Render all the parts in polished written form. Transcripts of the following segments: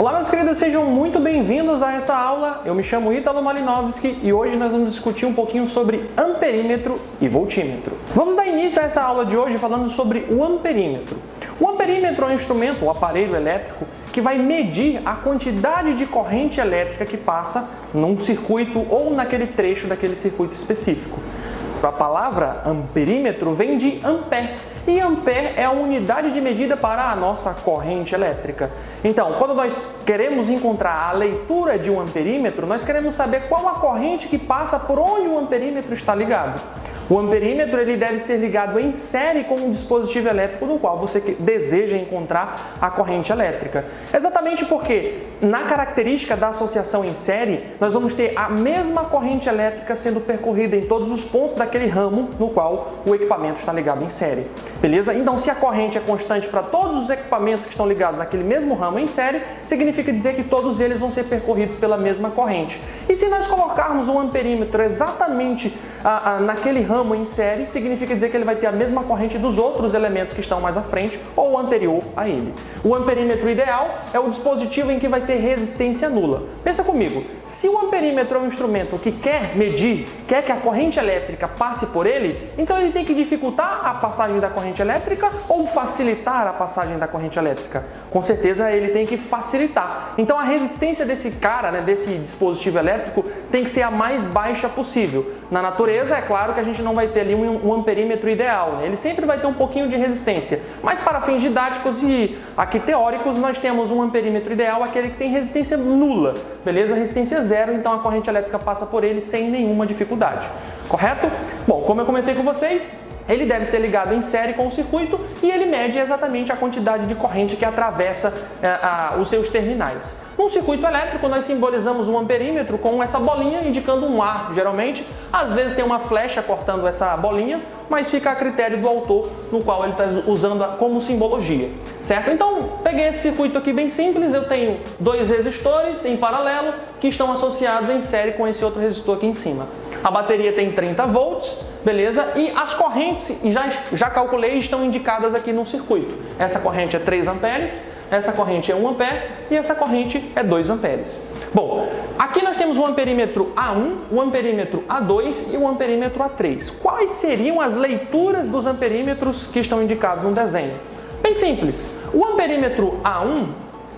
Olá, meus queridos, sejam muito bem-vindos a essa aula. Eu me chamo Ítalo Malinovski e hoje nós vamos discutir um pouquinho sobre amperímetro e voltímetro. Vamos dar início a essa aula de hoje falando sobre o amperímetro. O amperímetro é um instrumento, um aparelho elétrico, que vai medir a quantidade de corrente elétrica que passa num circuito ou naquele trecho daquele circuito específico. A palavra amperímetro vem de ampere, e ampere é a unidade de medida para a nossa corrente elétrica. Então, quando nós queremos encontrar a leitura de um amperímetro, nós queremos saber qual a corrente que passa por onde o amperímetro está ligado. O amperímetro ele deve ser ligado em série com um dispositivo elétrico no qual você deseja encontrar a corrente elétrica. Exatamente porque, na característica da associação em série, nós vamos ter a mesma corrente elétrica sendo percorrida em todos os pontos daquele ramo no qual o equipamento está ligado em série. Beleza? Então, se a corrente é constante para todos os equipamentos que estão ligados naquele mesmo ramo em série, significa dizer que todos eles vão ser percorridos pela mesma corrente. E se nós colocarmos um amperímetro exatamente naquele ramo em série, significa dizer que ele vai ter a mesma corrente dos outros elementos que estão mais à frente ou anterior a ele. O amperímetro ideal é o dispositivo em que vai ter resistência nula. Pensa comigo, se o amperímetro é um instrumento que quer medir, quer que a corrente elétrica passe por ele, então ele tem que dificultar a passagem da corrente elétrica ou facilitar a passagem da corrente elétrica? Com certeza ele tem que facilitar. Então a resistência desse cara, desse dispositivo elétrico, tem que ser a mais baixa possível. Na natureza, é claro que a gente não vai ter ali um amperímetro ideal, Ele sempre vai ter um pouquinho de resistência. Mas para fins didáticos e aqui teóricos, nós temos um amperímetro ideal, aquele que tem resistência nula, beleza? Resistência zero, então a corrente elétrica passa por ele sem nenhuma dificuldade. Correto? Bom, como eu comentei com vocês, ele deve ser ligado em série com o circuito e ele mede exatamente a quantidade de corrente que atravessa os seus terminais. No circuito elétrico, nós simbolizamos um amperímetro com essa bolinha indicando um A, geralmente. Às vezes tem uma flecha cortando essa bolinha, mas fica a critério do autor, no qual ele está usando como simbologia, certo? Então, peguei esse circuito aqui bem simples, eu tenho dois resistores em paralelo que estão associados em série com esse outro resistor aqui em cima. A bateria tem 30 volts, beleza? E as correntes, já calculei, estão indicadas aqui no circuito. Essa corrente é 3 amperes, essa corrente é 1 ampere e essa corrente é 2 amperes. Bom, aqui nós temos o amperímetro A1, o amperímetro A2 e o amperímetro A3. Quais seriam as leituras dos amperímetros que estão indicados no desenho? Bem simples. O amperímetro A1,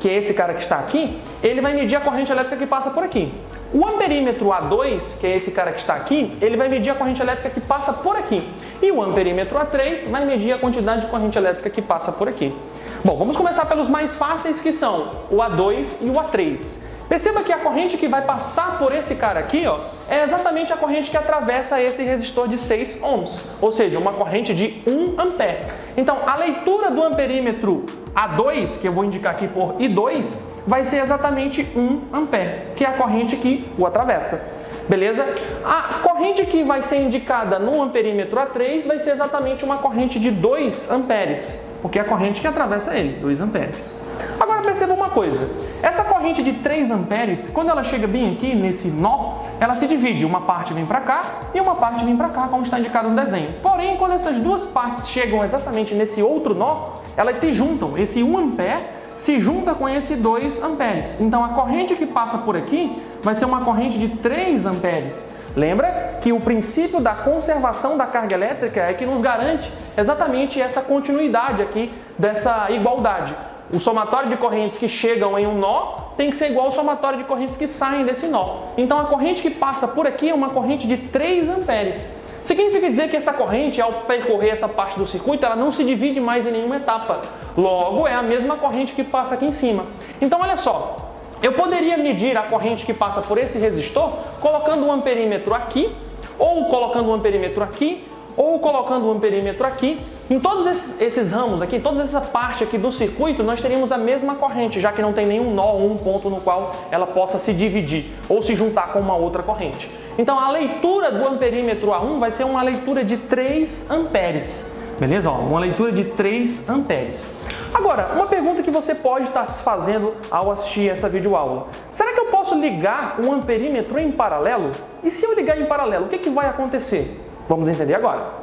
que é esse cara que está aqui, ele vai medir a corrente elétrica que passa por aqui. O amperímetro A2, que é esse cara que está aqui, ele vai medir a corrente elétrica que passa por aqui. E o amperímetro A3 vai medir a quantidade de corrente elétrica que passa por aqui. Bom, vamos começar pelos mais fáceis, que são o A2 e o A3. Perceba que a corrente que vai passar por esse cara aqui, é exatamente a corrente que atravessa esse resistor de 6 ohms, ou seja, uma corrente de 1 ampere. Então, a leitura do amperímetro A2, que eu vou indicar aqui por I2, vai ser exatamente 1 ampere, que é a corrente que o atravessa. Beleza? A corrente que vai ser indicada no amperímetro A3 vai ser exatamente uma corrente de 2 amperes, porque é a corrente que atravessa ele, 2 amperes. Agora perceba uma coisa, essa corrente de 3 amperes, quando ela chega bem aqui nesse nó, ela se divide, uma parte vem para cá e uma parte vem para cá, como está indicado no desenho. Porém, quando essas duas partes chegam exatamente nesse outro nó, elas se juntam, esse 1 ampere se junta com esse 2 amperes. Então, a corrente que passa por aqui vai ser uma corrente de 3 amperes. Lembra que o princípio da conservação da carga elétrica é que nos garante exatamente essa continuidade aqui, dessa igualdade. O somatório de correntes que chegam em um nó tem que ser igual ao somatório de correntes que saem desse nó. Então, a corrente que passa por aqui é uma corrente de 3 amperes. Significa dizer que essa corrente, ao percorrer essa parte do circuito, ela não se divide mais em nenhuma etapa. Logo, é a mesma corrente que passa aqui em cima. Então, olha só, eu poderia medir a corrente que passa por esse resistor colocando um amperímetro aqui, ou colocando um amperímetro aqui, ou colocando um amperímetro aqui. Em todos esses ramos aqui, toda essa parte aqui do circuito, nós teríamos a mesma corrente, já que não tem nenhum nó ou um ponto no qual ela possa se dividir ou se juntar com uma outra corrente. Então, a leitura do amperímetro A1 vai ser uma leitura de 3 amperes, beleza? Uma leitura de 3 amperes. Agora, uma pergunta que você pode estar se fazendo ao assistir essa videoaula. Será que eu posso ligar um amperímetro em paralelo? E se eu ligar em paralelo, o que vai acontecer? Vamos entender agora.